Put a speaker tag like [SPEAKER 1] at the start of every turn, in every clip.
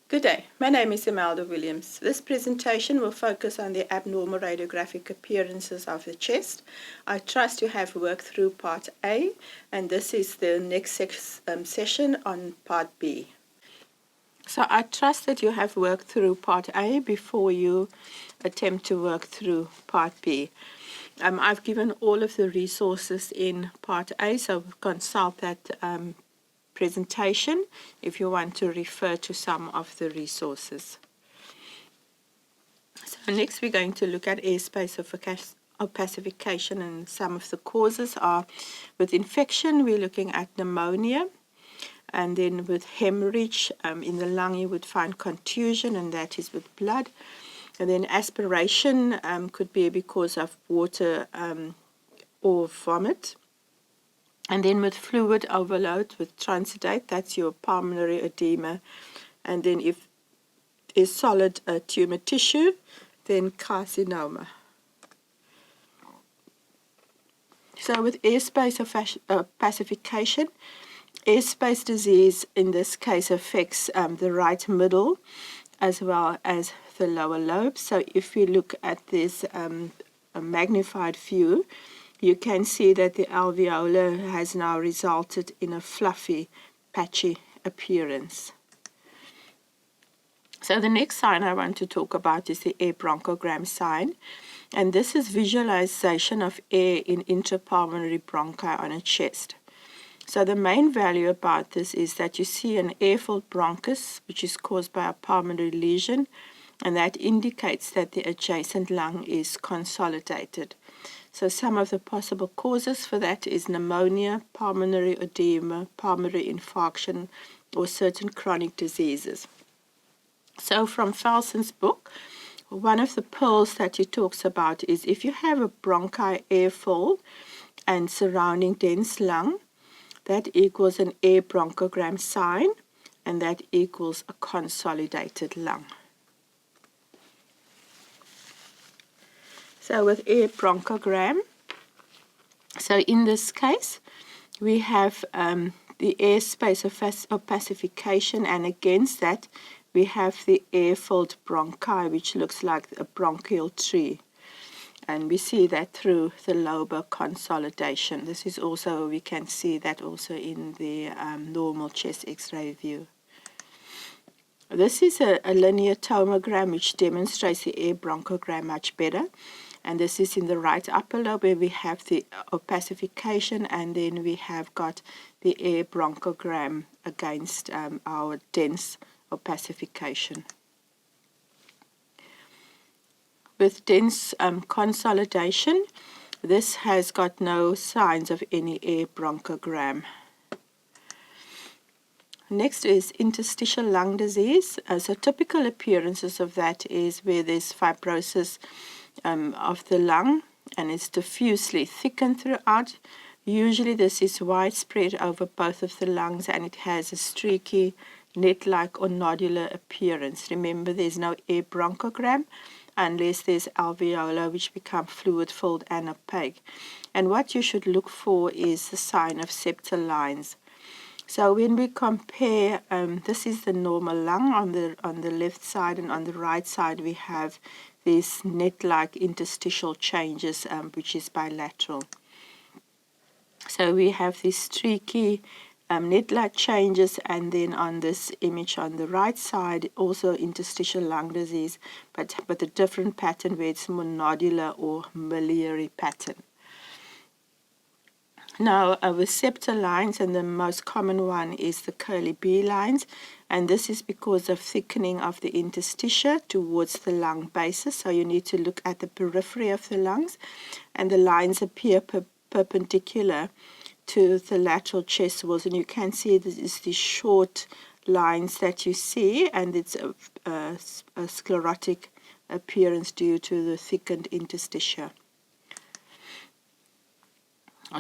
[SPEAKER 1] Good day, my name is Imelda Williams. This presentation will focus on the abnormal radiographic appearances of the chest. I trust you have worked through part A, and this is the next session on part B. So I trust that you have worked through part A before you attempt to work through part B. I've given all of the resources in part A, so consult that presentation if you want to refer to some of the resources. So next we're going to look at airspace opacification, and some of the causes are with infection we're looking at pneumonia, and then with hemorrhage in the lung you would find contusion, and that is with blood. And then aspiration could be because of water or vomit. And then with fluid overload, with transudate, that's your pulmonary edema. And then if is solid tumor tissue, then carcinoma. So with airspace opacification, airspace disease in this case affects the right middle as well as the lower lobe. So if you look at this a magnified view, you can see that the alveolar has now resulted in a fluffy, patchy appearance. So the next sign I want to talk about is the air bronchogram sign. And this is visualization of air in intrapulmonary bronchi on a chest. So the main value about this is that you see an air-filled bronchus, which is caused by a pulmonary lesion, and that indicates that the adjacent lung is consolidated. So some of the possible causes for that is pneumonia, pulmonary edema, pulmonary infarction, or certain chronic diseases. So from Felson's book, one of the pearls that he talks about is if you have a bronchi airful and surrounding dense lung, that equals an air bronchogram sign, and that equals a consolidated lung. So with air bronchogram, so in this case, we have the airspace opacification, and against that, we have the air-filled bronchi, which looks like a bronchial tree. And we see that through the lobar consolidation. This is also, we can see that also in the normal chest X-ray view. This is a linear tomogram which demonstrates the air bronchogram much better. And this is in the right upper lobe where we have the opacification, and then we have got the air bronchogram against our dense opacification. With dense consolidation, this has got no signs of any air bronchogram. Next is interstitial lung disease. So typical appearances of that is where there's fibrosis of the lung, and it's diffusely thickened throughout. Usually this is widespread over both of the lungs, and it has a streaky, net-like or nodular appearance. Remember, there's no air bronchogram unless there's alveolar, which become fluid-filled and opaque. And what you should look for is the sign of septal lines. So when we compare, this is the normal lung on the left side, and on the right side we have these net-like interstitial changes, which is bilateral. So we have these streaky net-like changes, and then on this image on the right side, also interstitial lung disease, but a different pattern where it's more nodular or miliary pattern. Now, with septal lines, and the most common one is the curly B lines, and this is because of thickening of the interstitia towards the lung basis. So you need to look at the periphery of the lungs, and the lines appear perpendicular to the lateral chest walls, and you can see this is the short lines that you see, and it's a sclerotic appearance due to the thickened interstitia.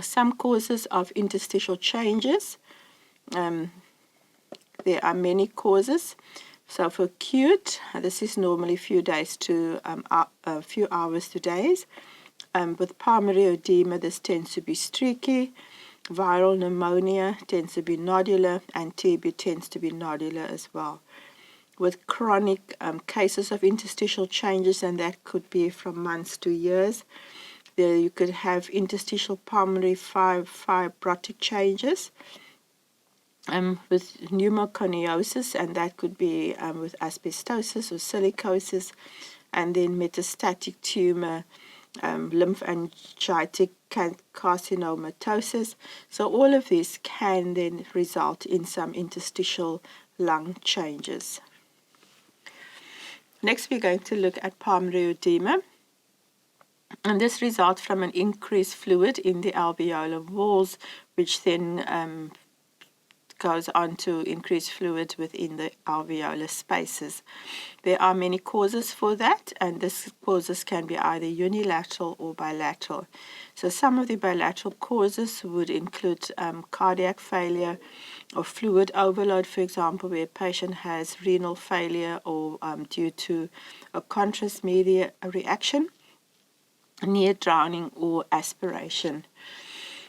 [SPEAKER 1] Some causes of interstitial changes. There are many causes. So for acute, this is normally a few days to a few hours to days. With pulmonary edema, this tends to be streaky. Viral pneumonia tends to be nodular, and TB tends to be nodular as well. with chronic cases of interstitial changes, and that could be from months to years. There you could have interstitial pulmonary fibrotic changes with pneumoconiosis, and that could be with asbestosis or silicosis, and then metastatic tumor, lymphangitic carcinomatosis. So all of this can then result in some interstitial lung changes. Next, we're going to look at pulmonary edema. And this results from an increased fluid in the alveolar walls, which then goes on to increase fluid within the alveolar spaces. There are many causes for that, and these causes can be either unilateral or bilateral. So some of the bilateral causes would include cardiac failure or fluid overload, for example, where a patient has renal failure or due to a contrast media reaction, near drowning or aspiration.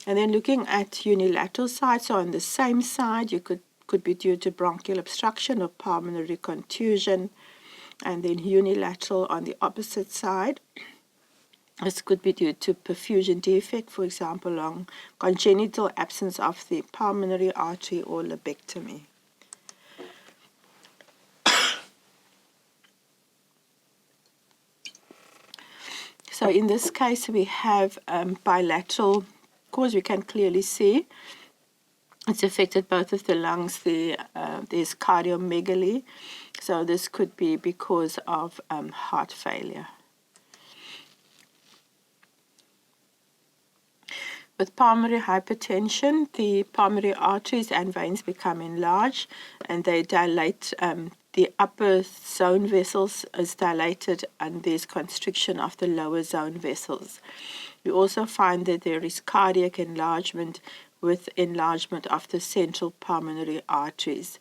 [SPEAKER 1] And then looking at unilateral side, so on the same side, you could be due to bronchial obstruction or pulmonary contusion, and then unilateral on the opposite side. This could be due to perfusion defect, for example, long congenital absence of the pulmonary artery or lobectomy. So in this case, we have bilateral cause. We can clearly see it's affected both of the lungs. There's cardiomegaly, so this could be because of heart failure. With pulmonary hypertension, the pulmonary arteries and veins become enlarged, and they dilate. The upper zone vessels is dilated, and there's constriction of the lower zone vessels. We also find that there is cardiac enlargement with enlargement of the central pulmonary arteries.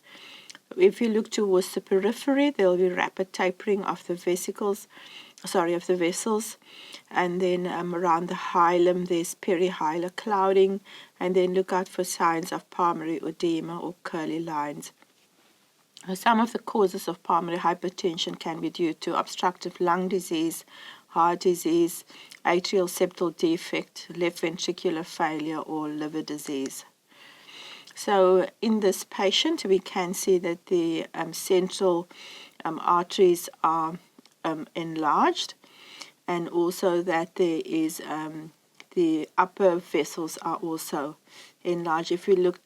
[SPEAKER 1] If you look towards the periphery, there will be rapid tapering of the vessels, and then around the hilum there's perihilar clouding, and then look out for signs of pulmonary edema or curly lines. Some of the causes of pulmonary hypertension can be due to obstructive lung disease, heart disease, atrial septal defect, left ventricular failure, or liver disease. So in this patient, we can see that the central arteries are enlarged, and also that there is the upper vessels are also enlarged. If we look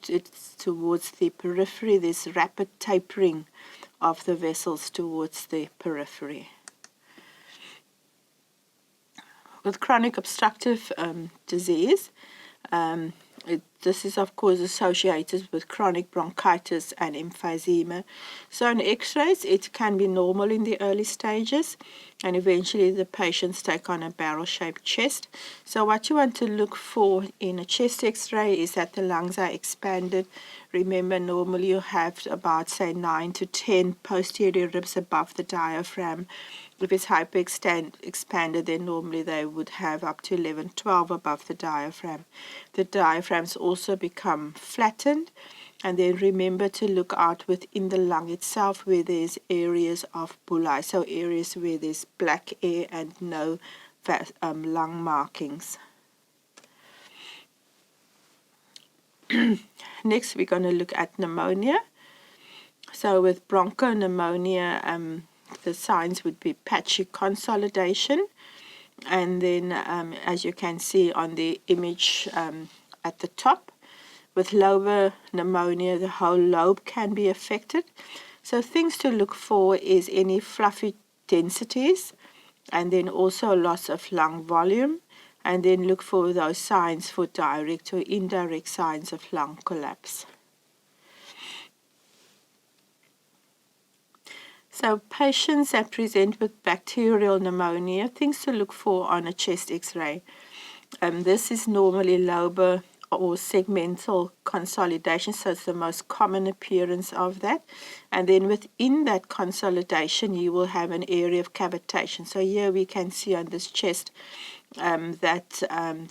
[SPEAKER 1] towards the periphery, there's rapid tapering of the vessels towards the periphery. With chronic obstructive disease, this is of course associated with chronic bronchitis and emphysema. So in x-rays, it can be normal in the early stages, and eventually the patients take on a barrel-shaped chest. So what you want to look for in a chest x-ray is that the lungs are expanded. Remember, normally you have about, say, 9 to 10 posterior ribs above the diaphragm. If it's hyper-expanded, then normally they would have up to 11, 12 above the diaphragm. The diaphragms also become flattened, and then remember to look out within the lung itself where there's areas of bullae, so areas where there's black air and no lung markings. Next, we're going to look at pneumonia. So with bronchopneumonia, the signs would be patchy consolidation, and then as you can see on the image at the top, with lobar pneumonia, the whole lobe can be affected. So things to look for is any fluffy densities, and then also loss of lung volume, and then look for those signs for direct or indirect signs of lung collapse. So patients that present with bacterial pneumonia, things to look for on a chest x-ray. This is normally lobar or segmental consolidation, so it's the most common appearance of that. And then within that consolidation, you will have an area of cavitation. So here we can see on this chest that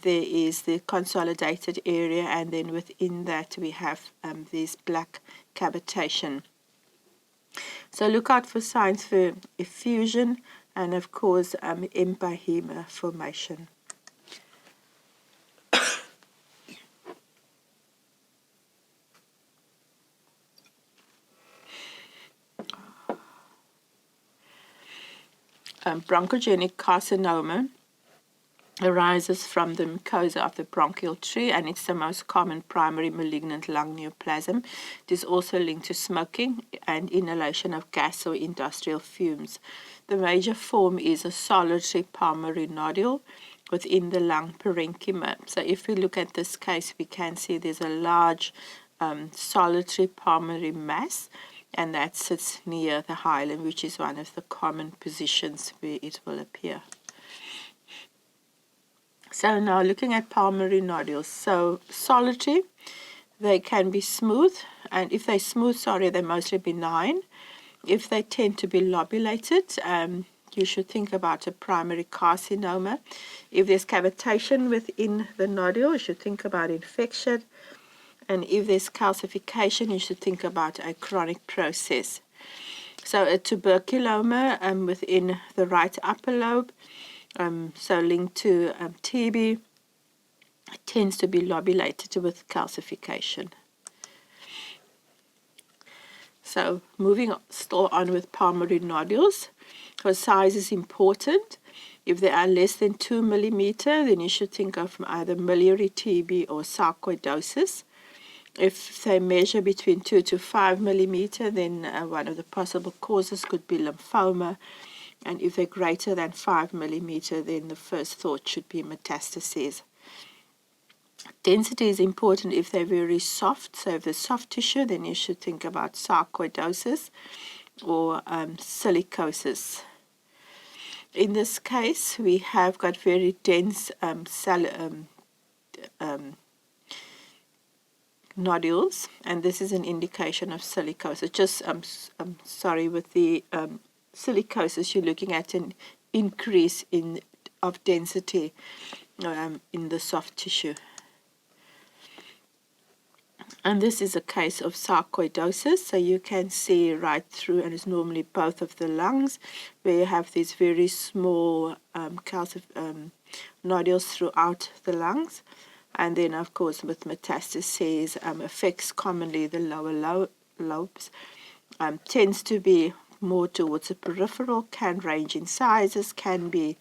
[SPEAKER 1] there is the consolidated area, and then within that we have this black cavitation. So look out for signs for effusion and of course empyema formation. Bronchogenic carcinoma arises from the mucosa of the bronchial tree, and it's the most common primary malignant lung neoplasm. It is also linked to smoking and inhalation of gas or industrial fumes. The major form is a solitary pulmonary nodule within the lung parenchyma. So if we look at this case, we can see there's a large solitary pulmonary mass, and that sits near the hilum, which is one of the common positions where it will appear. So now looking at pulmonary nodules. So solitary, they can be smooth, and if they're smooth, they're mostly benign. If they tend to be lobulated, you should think about a primary carcinoma. If there's cavitation within the nodule, you should think about infection. And if there's calcification, you should think about a chronic process. So a tuberculoma within the right upper lobe, so linked to TB, tends to be lobulated with calcification. So moving still on with pulmonary nodules, because size is important. If they are less than 2 millimeter, then you should think of either miliary TB or sarcoidosis. If they measure between 2 to 5 millimeter, then one of the possible causes could be lymphoma. And if they're greater than 5 millimeter, then the first thought should be metastases. Density is important if they're very soft. So if they're soft tissue, then you should think about sarcoidosis or silicosis. In this case, we have got very dense nodules, and this is an indication of silicosis. Just, I'm sorry, with the silicosis, you're looking at an increase of density in the soft tissue. And this is a case of sarcoidosis, so you can see right through, and it's normally both of the lungs, where you have these very small nodules throughout the lungs. And then, of course, with metastases, affects commonly the lower lobes, tends to be more towards the peripheral, can range in sizes, can be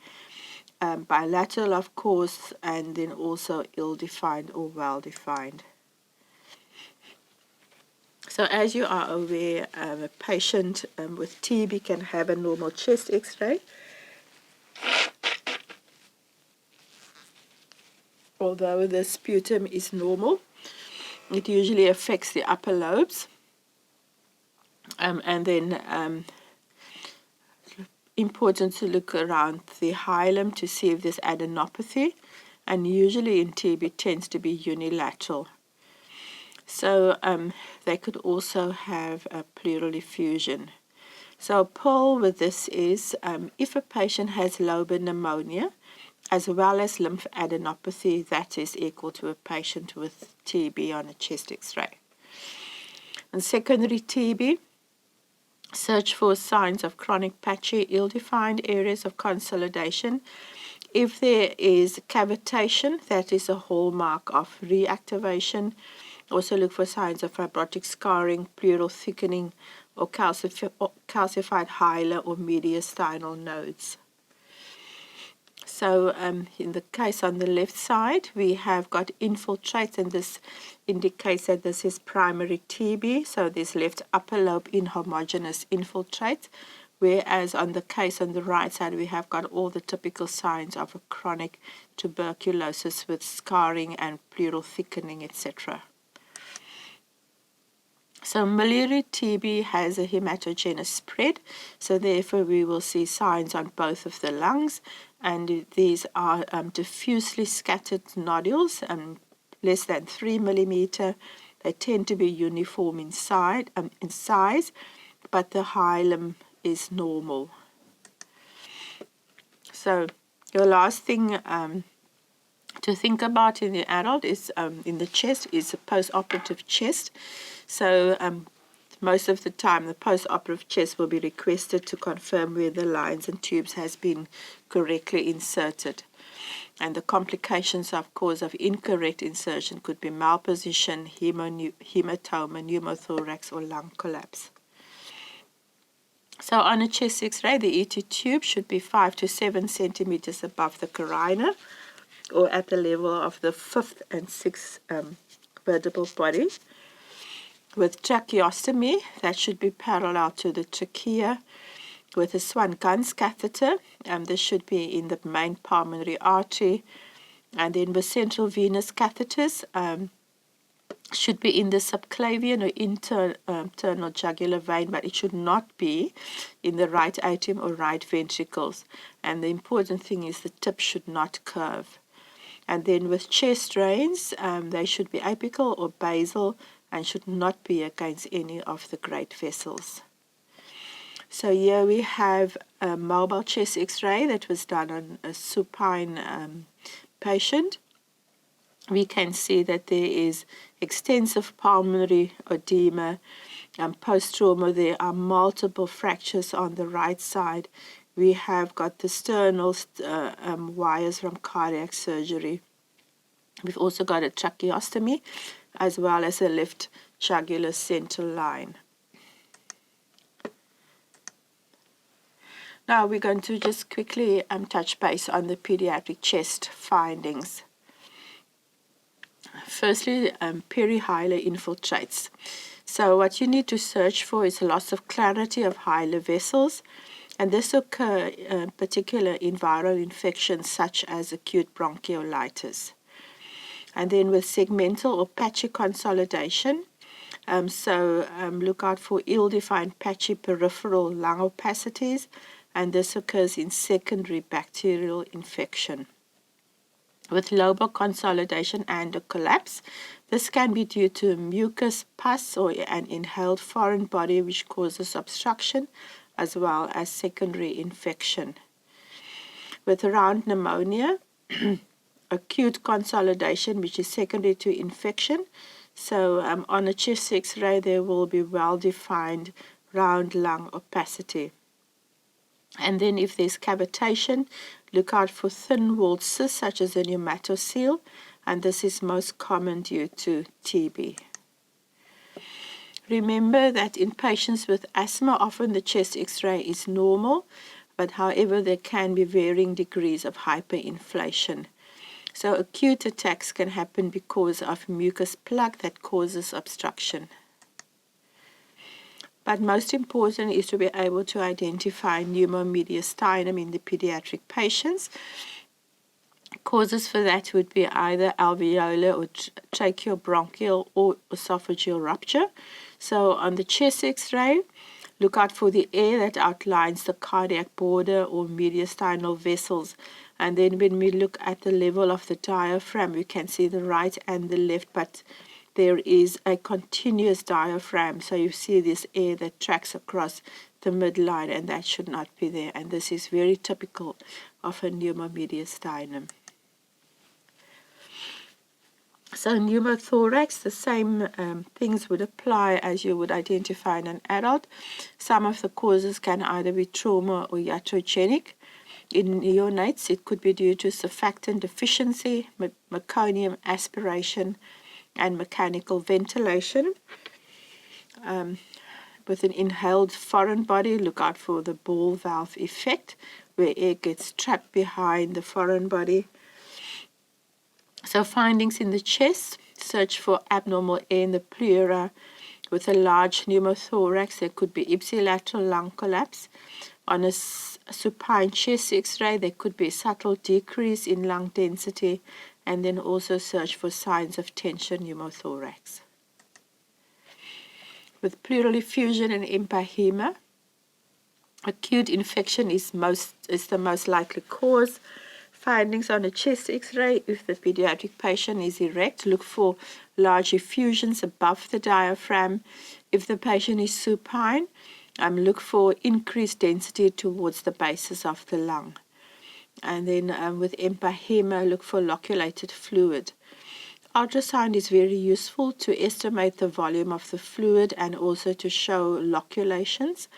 [SPEAKER 1] bilateral, of course, and then also ill-defined or well-defined. So as you are aware, a patient with TB can have a normal chest X-ray. Although the sputum is normal, it usually affects the upper lobes. And then important to look around the hilum to see if there's adenopathy. And usually in TB it tends to be unilateral. So they could also have a pleural effusion. So a pearl with this is if a patient has lobar pneumonia as well as lymphadenopathy, that is equal to a patient with TB on a chest X-ray. And secondary TB, search for signs of chronic patchy ill-defined areas of consolidation. If there is cavitation, that is a hallmark of reactivation. Also look for signs of fibrotic scarring, pleural thickening, or calcified hilar or mediastinal nodes. So in the case on the left side, we have got infiltrates, and this indicates that this is primary TB. So there's left upper lobe inhomogeneous infiltrate, whereas on the case on the right side, we have got all the typical signs of a chronic tuberculosis with scarring and pleural thickening, etc. So miliary TB has a hematogenous spread, so therefore we will see signs on both of the lungs, and these are diffusely scattered nodules, less than 3 millimeter. They tend to be uniform in size, but the hilum is normal. So the last thing to think about in the adult is in the chest is a post-operative chest. So Most of the time, the post-operative chest will be requested to confirm where the lines and tubes has been correctly inserted. And the complications, of course, of incorrect insertion could be malposition, hematoma, pneumothorax, or lung collapse. So on a chest X-ray, the ET tube should be 5 to 7 centimeters above the carina, or at the level of the 5th and 6th vertebral body. With tracheostomy, that should be parallel to the trachea. With a Swan-Ganz catheter, this should be in the main pulmonary artery. And then with central venous catheters, should be in the subclavian or internal jugular vein, but it should not be in the right atrium or right ventricles. And the important thing is the tip should not curve. And then with chest drains, they should be apical or basal and should not be against any of the great vessels. So here we have a mobile chest X-ray that was done on a supine patient. We can see that there is extensive pulmonary edema. Post-trauma, there are multiple fractures on the right side. We have got the sternal wires from cardiac surgery. We've also got a tracheostomy as well as a left jugular central line. Now we're going to just quickly touch base on the pediatric chest findings. Firstly, perihilar infiltrates. So what you need to search for is loss of clarity of hilar vessels, and this occurs in particular in viral infections such as acute bronchiolitis. And then with segmental or patchy consolidation, look out for ill-defined patchy peripheral lung opacities, and this occurs in secondary bacterial infection. With lobar consolidation and a collapse, this can be due to mucus, pus, or an inhaled foreign body which causes obstruction, as well as secondary infection. With round pneumonia, acute consolidation, which is secondary to infection. So on a chest X-ray, there will be well-defined round lung opacity. And then if there's cavitation, look out for thin-walled cysts such as a pneumatocele, and this is most common due to TB. Remember that in patients with asthma, often the chest X-ray is normal, but however there can be varying degrees of hyperinflation. So acute attacks can happen because of mucus plug that causes obstruction. But most important is to be able to identify pneumomediastinum in the pediatric patients. Causes for that would be either alveolar or tracheobronchial or esophageal rupture. So on the chest X-ray, look out for the air that outlines the cardiac border or mediastinal vessels. And then when we look at the level of the diaphragm, we can see the right and the left, but there is a continuous diaphragm. So you see this air that tracks across the midline, and that should not be there. And this is very typical of a pneumomediastinum. So pneumothorax, the same things would apply as you would identify in an adult. Some of the causes can either be trauma or iatrogenic. In neonates, it could be due to surfactant deficiency, meconium aspiration, and mechanical ventilation. With an inhaled foreign body, look out for the ball valve effect, where air gets trapped behind the foreign body. So findings in the chest, search for abnormal air in the pleura. With a large pneumothorax, there could be ipsilateral lung collapse. On a supine chest X-ray, there could be a subtle decrease in lung density, and then also search for signs of tension pneumothorax. With pleural effusion and empyema, acute infection is the most likely cause. Findings on a chest X-ray, if the pediatric patient is erect, look for large effusions above the diaphragm. If the patient is supine, look for increased density towards the bases of the lung. And then with empyema, look for loculated fluid. Ultrasound is very useful to estimate the volume of the fluid and also to show loculations.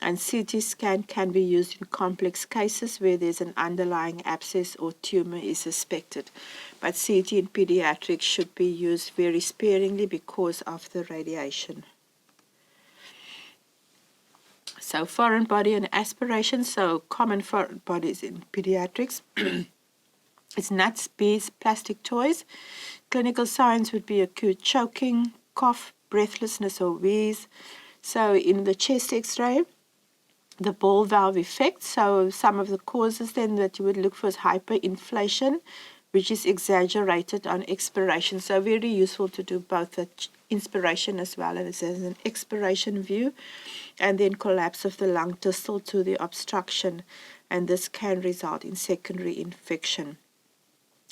[SPEAKER 1] And CT scan can be used in complex cases where there's an underlying abscess or tumor is suspected. But CT in pediatrics should be used very sparingly because of the radiation. So foreign body and aspiration, so common foreign bodies in pediatrics. It's nuts, bees, plastic toys. Clinical signs would be acute choking, cough, breathlessness or wheeze. So in the chest x-ray, the ball valve effect. So some of the causes then that you would look for is hyperinflation, which is exaggerated on expiration. So very useful to do both the inspiration as well as an expiration view. And then collapse of the lung distal to the obstruction. And this can result in secondary infection.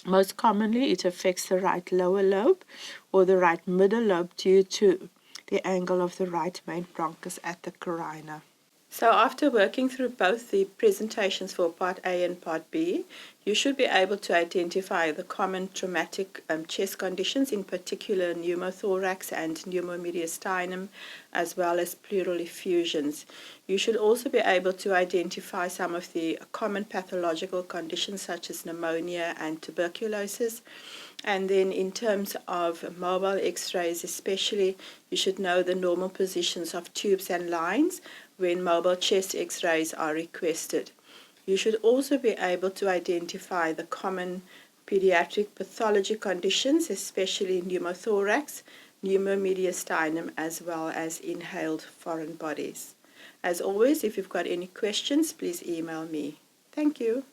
[SPEAKER 1] Most commonly, it affects the right lower lobe or the right middle lobe due to the angle of the right main bronchus at the carina. So after working through both the presentations for Part A and Part B, you should be able to identify the common traumatic chest conditions, in particular pneumothorax and pneumomediastinum, as well as pleural effusions. You should also be able to identify some of the common pathological conditions such as pneumonia and tuberculosis. And then in terms of mobile x-rays especially, you should know the normal positions of tubes and lines when mobile chest x-rays are requested. You should also be able to identify the common pediatric pathology conditions, especially pneumothorax, pneumomediastinum, as well as inhaled foreign bodies. As always, if you've got any questions, please email me. Thank you.